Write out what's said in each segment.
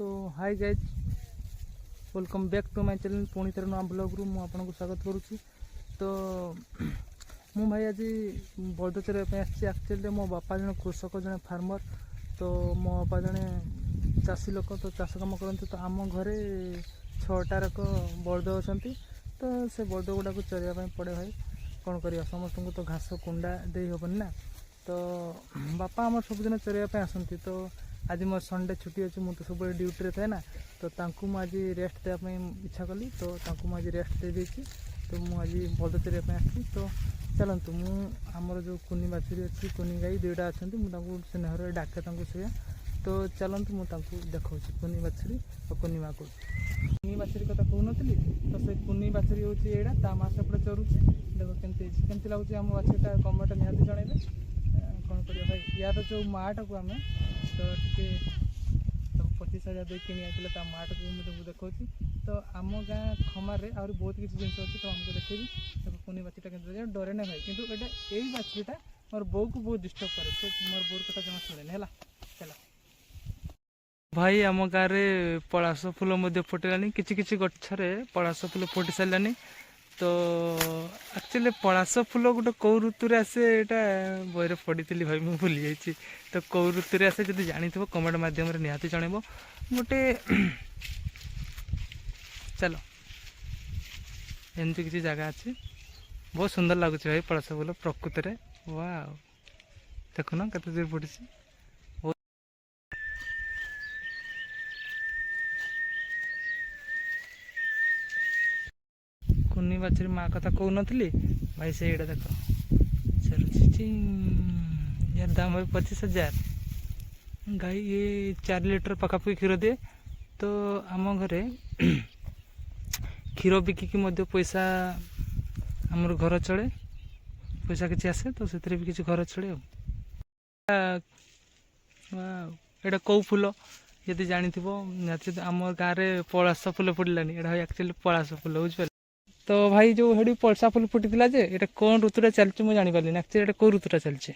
तो hi guys welcome back to my channel पुणी थर नुआ ब्लॉग रु आपको स्वागत करुच्ची। तो मु भाई आज बलद चरवाई एक्चुअली मो बापा जन कृषक जन फार्मर। तो मो बापा जने चाषी लोक तो चाष कम करते। तो आम घरे 6टारक बलद अच्छा तो से बलद गुड़ा को चरवाई पड़े भाई कौन कर समस्त को तो घास कुंडा दे हेबन ना। तो बापा आम सबुदिन चरवाई आसती। तो आज मोर संडे छुट्टी अच्छे मुझे सब ड्यूटी थाए ना। तो आज रेस्ट देवाई इच्छा कली तो आज रेस्ट दे देती। तो मुझे बलद चरवाई आसी। तो चलतु मुझर जो कुनी बाछुरी अच्छी कुनी गाई दुईटा अच्छा मुझे स्नेहर डाके से। तो चलतु मुझे देखा कुनी बाछुरी और कुनी माँ को कुनी बाछुरी कथा कहूनी। तो से कुनी बाछुरी हूँ यहाँ ता माँ सेपटे चरुचे। देख केमती लगुच आम बाछुरीटा कमेंट निहाती जनइबे कौन कर भाई यार जो माँटा को आम तो टे 25,000 दे कि माँटा को मुझे देखा। तो आम गाँ खमार आहरी बहुत किसी जिन अच्छी तो आमको देखेबी। तो कुनी बाछुरीटा के डरे ना भाई कितु यही बाछुरीटा मोर बो को बहुत डिस्टर्ब करे। तो मोर बोर कथा जमा शुणे है चल भाई आम गाँव में पलाश फूल फुटिलानी किसी गच्छरे पलाश फूल फुटी सारानी। तो एक्चुअली पलाश फूल गोटे कौ ऋतु आसे यहाँ बहरे पढ़ी भाई मुझे भूली जाइए। तो कौ ऋतु आसे जब जानी कमेंट मध्यम निहाती जनइब गोटे चलो एमती किसी जगह अच्छी बहुत सुंदर लगुच भाई पलाश फूल प्रकृत में वाह देखुन कत दूर फुटी। कुनी बाछुरी माँ कथा कहूनी भाई से देख यार दाम भाई 25,000 गाई ये 4 लीटर पखापाखि क्षीर दिए। तो आम घरे क्षीर बिकिकी पैसा आमर घर चले पैसा किसी आसे। तो से भी किसी घर चले एटा कौ फूल यदि जानी आम गाँव में पलाश फूल फुटलानी एटा एक्चुअली पलाश फूल बुझे। तो भाई जो हेडी पलसा फुल फुटी ये कौन ऋतुटा चलती मुझे जानी पारे एक्चुअली कौ ऋतुटा चलছে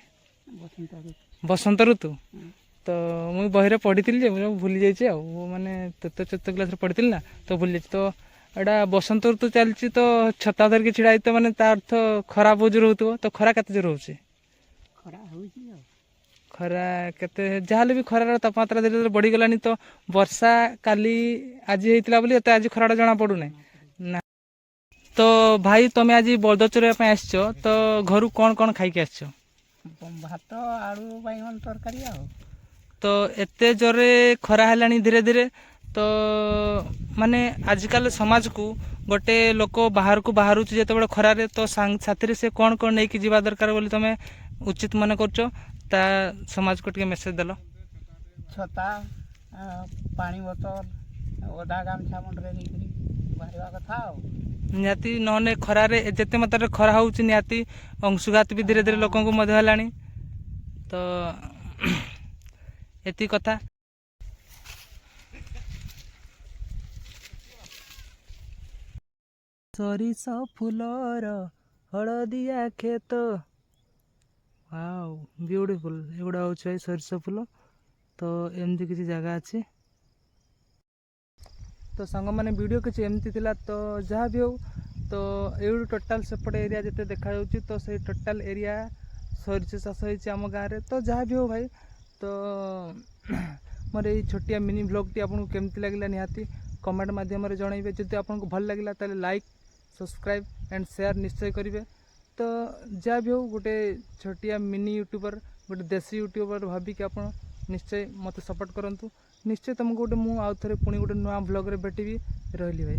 बसंत ऋतु। तो मुझे बहरे पढ़ी मुझे भूली जाइए माने तृतीय चतुर्थ क्लास पढ़ी ना तो भूली जाइए। तो एटा बसंत ऋतु चलती तो छता धरिकी छिड़ा तो माने तार अर्थ खरा बहुत जोर हो। तो खरा केते जोर होचे खरा केते जहाँ भी खरार तापमात्रा धीरे धीरे बढ़ी गलानी। तो वर्षा काली आज होता बोली आज खराटा जना पड़ूना ना। तो भाई तुम्हें आज बलद चरवाई आस तो घर कौन कौन खाई आस भात आलू बैगन तरकारी। तो एते जोरे खरा है धीरे धीरे। तो माने आजकल समाज को गोटे लोक बाहर को बाहर जो खरारे तो साथी से कौन कौन नहीं जावा दरकार बोली तुम्हें उचित मन कर समाज को टे मेसेज देल छता पानी बोतल ओदा गामछा मुंडे बाहर कथा निहाती नहने खरारे जिते मात्रा खरा हो निहाती अंशुघात भी धीरे धीरे लोक है। तो एति कथा सरिष फूलर हलदिया खेत वाओ ब्यूटीफुल एगुड़ा हूँ भाई सरिष फूल। तो एमती किसी जगह अच्छी तो सांग मैंने वीडियो किसी एमती थिला। तो जहाँ भी हो तो ये टोटाल सेपट एरिया जिते देखा तो से टोटाल एरिया सरिष चाष होम गाँव में। तो जहाँ भी हो भाई तो मोर ये छोटिया मिनी ब्लॉग टी आपको केमती लगे निहाती कमेंट मध्यम जनइबे। जब आपको भल लगे तो लाइक सब्सक्राइब एंड शेयर निश्चय करेंगे। तो जहाँ भी हो गोटे छोटिया मिनी यूट्यूबर गोटे देसी यूट्यूबर भाविक आप निश्चय मत सपोर्ट करूँ। निश्चय तुमको गोटे मुझे आउ थे पुणी गोटे नुआ ब्लॉग रे भेटी रही भाई।